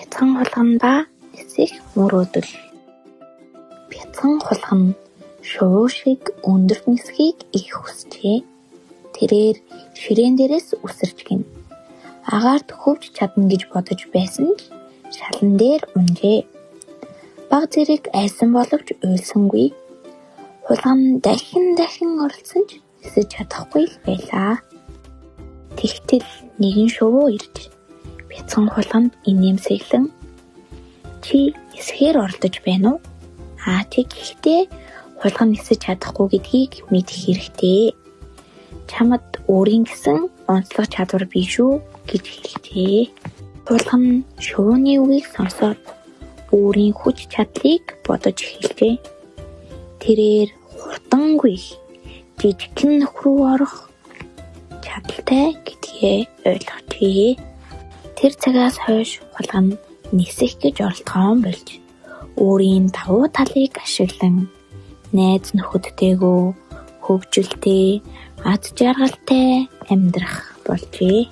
Бяцхан хулгана ба нисэх мөрөөдөл. Бяцхан хулгана шувуу шиг өндөр нисхийг их хүсжээ. Тэрээр ширээн дээрээс үсэрч гин. Агаарт хөвж чадна гэж бодож байсан ч шалан дээр унжээ. Баг зэрэг айсан боловч уйлсангүй. Хулгана дахин оролцсон ч нисэж чадахгүй л байлаа. Тэгтэл нэгэн шувуу ирж бяцхан хулганд инээмсэглэн "Чи нисэхээр оролдож байна уу? Чи гэхдээ хулгана нисэж чадахгүй гэдгийг мэдэх хэрэгтэй. Чамд өөрийн гэсэн онцлог чадвар бий шүү" гэж хэлжээ. Хулгана шувууны үгийг сонсоод өөрийн хүч чадлыг бодож эхэлжээ. Тэрээр хурдангүй жижигхэн нөхөр рүү орох чадaltaй гэдгээ ойлгожээ. Тэр цагаас хойш хулгана нисэх гэж оролдохоон болж өөрийн давуу талыг ашиглан найз нөхөдтэйгөө хөгжилтэй, аз жаргалтай амьдрах болжээ.